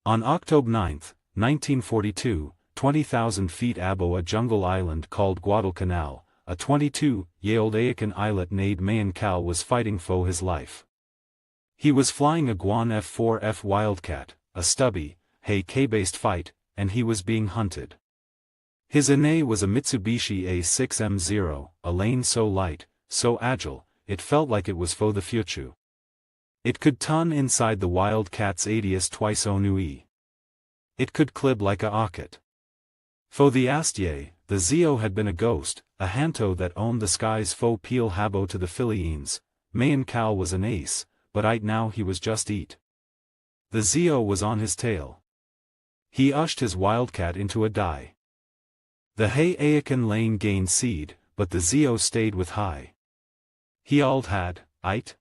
On October 9, 1942, 20,000 feet above a jungle island called Guadalcanal, a 22-year-old Ayican islet named Mayan Cal was fighting for his life. He was flying a Guan F-4F Wildcat, a stubby, K-based fight, and he was being hunted. His Ine was a Mitsubishi A6M0, a lane so light, so agile, it felt like it was for the future. It could turn inside the Wildcat's ADS twice Onui. It could clib like a rocket. For the Astye, the Zio had been a ghost, a Hanto that owned the skies fo peel habo to the Philippines. Mayan Cal was an ace, but right now he was just eat. The Zio was on his tail. He ushed his Wildcat into a die. The Ayican lane gained seed, but the Zio stayed with high. He ald had, it.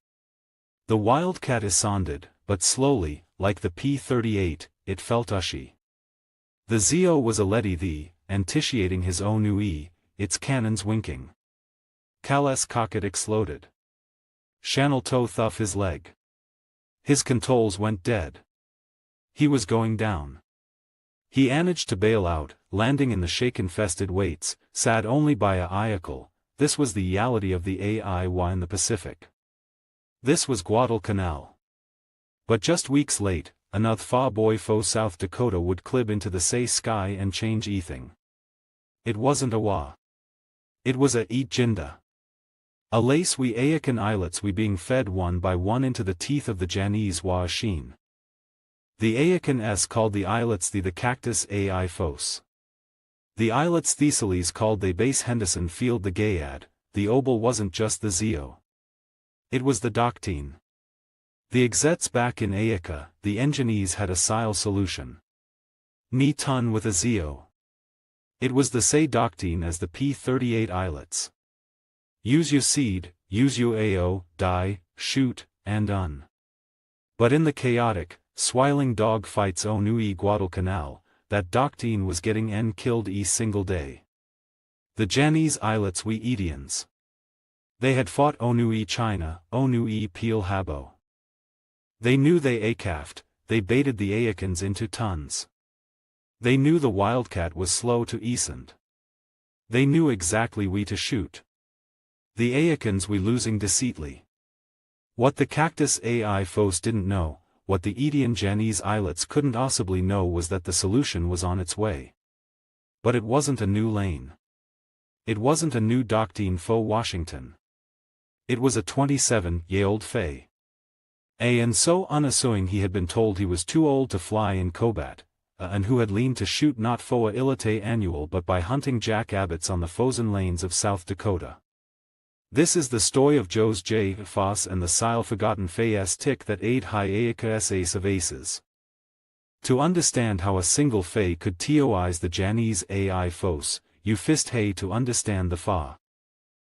The Wildcat ascended, but slowly, like the P-38, it felt ushy. The Zio was already the, anticiating his own Onui, its cannons winking. Cal's cockpit exploded. Channel toe thuff his leg. His controls went dead. He was going down. He managed to bail out, landing in the shake-infested weights, sad only by a Ayacle. This was the reality of the AIY in the Pacific. This was Guadalcanal. But just weeks late, another far boy fo South Dakota would clib into the say sky and change everything. It wasn't a wa. It was a eat jinda. A lace we Ayican islets we being fed one by one into the teeth of the Janese wa sheen. The Ayican called the islets the cactus ai fos. The islets Thesiles called the base Henderson field the Gayad. The obel wasn't just the Zio. It was the Doctine. The exets back in Ayica, the engineers had a sile solution. Ni ton with a Zio. It was the say Doctine as the P-38 islets. Use your seed, use your AO, die, shoot, and un. But in the chaotic, swirling dog fights Onui Guadalcanal, that Doctine was getting killed single day. The Janese islets we Edians. They had fought Onui China, Onui Peel Habo. They knew they acafed, they baited the Ayicans into tons. They knew the Wildcat was slow to ascend. They knew exactly we to shoot. The Ayicans we losing deceitly. What the cactus ai foes didn't know, what the Edian Janese islets couldn't possibly know was that the solution was on its way. But it wasn't a new lane. It wasn't a new Doctine fo Washington. It was a 27-year-old Fay. And so unassuming he had been told he was too old to fly in combat, and who had leaned to shoot not for a ilite annual but by hunting Jack Abbots on the frozen lanes of South Dakota. This is the story of Joe's J. Foss and the sile forgotten Fay's tick that aid high Ayica's ace of aces. To understand how a single Fay could teoize the Janese ai fos, you fist hay to understand the fa.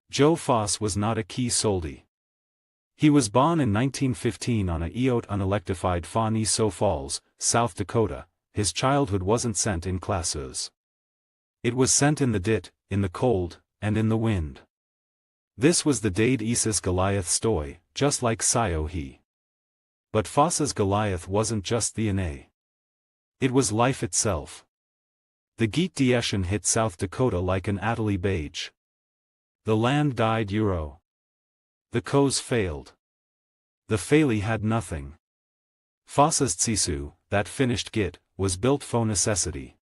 Joe Foss was not a key soldi. He was born in 1915 on a Eote unelectrified farm in Sioux Falls, South Dakota. His childhood wasn't sent in classes. It was sent in the dit, in the cold, and in the wind. This was the Dade Isis Goliath story, just like Sio he. But Foss's Goliath wasn't just the Ine. It was life itself. The Geet Dieschen hit South Dakota like an Adderley Bage. The land died Euro. The Coes failed. The Faley had nothing. Foss's Tsisu, that finished Git, was built for necessity.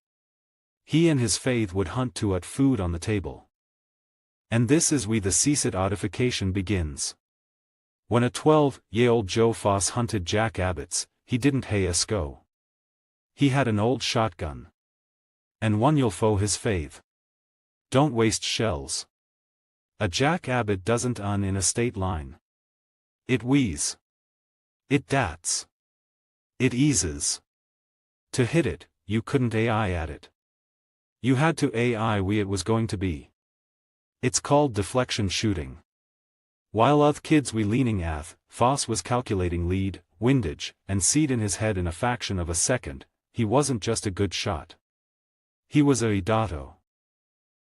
He and his faith would hunt to at food on the table. And this is where the ceased artification begins. When a 12-year-old Joe Foss hunted Jack Abbots, he didn't hay a sco. He had an old shotgun. And one you'll foe his faith. Don't waste shells. A Jack Abbott doesn't in a state line. It wheeze. It dats. It eases. To hit it, you couldn't AI at it. You had to AI where it was going to be. It's called deflection shooting. While other kids we leaning ath, Foss was calculating lead, windage, and seed in his head in a fraction of a second. He wasn't just a good shot. He was a Idato.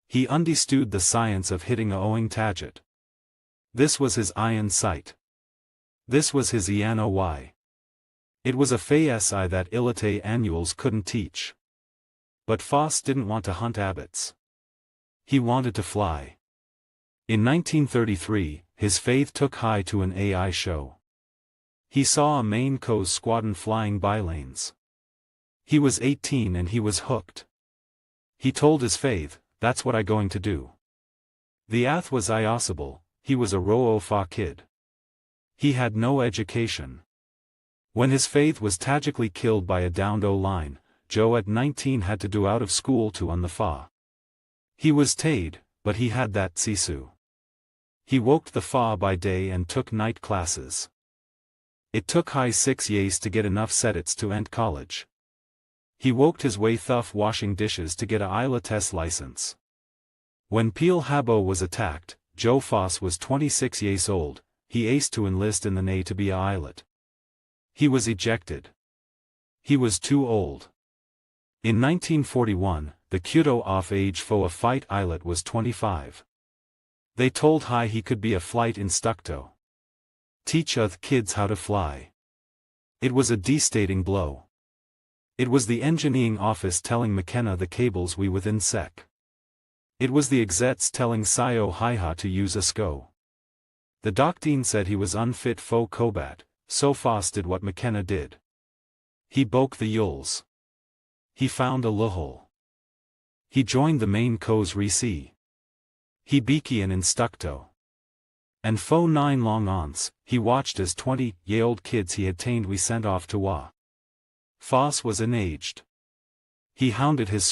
He understood the science of hitting a owing target. This was his iron sight. This was his ENOY. It was a si that Ilite annuals couldn't teach. But Foss didn't want to hunt abbots. He wanted to fly. In 1933, his faith took High to an AI show. He saw a Maine Coast squadron flying bylanes. He was 18 and he was hooked. He told his faith, "That's what I going to do." The ath was iosable, he was a Ro'o Fa kid. He had no education. When his faith was tragically killed by a downed O-line, Joe at 19 had to do out of school to on the Fa. He was Tade, but he had that sisu. He woke the Fa by day and took night classes. It took High 6 years to get enough credits to ent college. He woked his way thuff washing dishes to get a ILATES license. When Peel Habo was attacked, Joe Foss was 26 years old, he aced to enlist in the Navy to be a pilot. He was ejected. He was too old. In 1941, the Kyoto off-age for a fight pilot was 25. They told High he could be a flight instructor. Teach other kids how to fly. It was a devastating blow. It was the engineering office telling McKenna the cables we within sec. It was the exets telling Sio Haiha to use a SCO. The doctor said he was unfit for combat, so Foss did what McKenna did. He broke the yules. He found a loophole. He joined the Maine Coast Rec. He beaky an instructor. And for 9 long aunts, he watched as 20-year-old kids he had tamed we sent off to war. Foss was enaged. He hounded his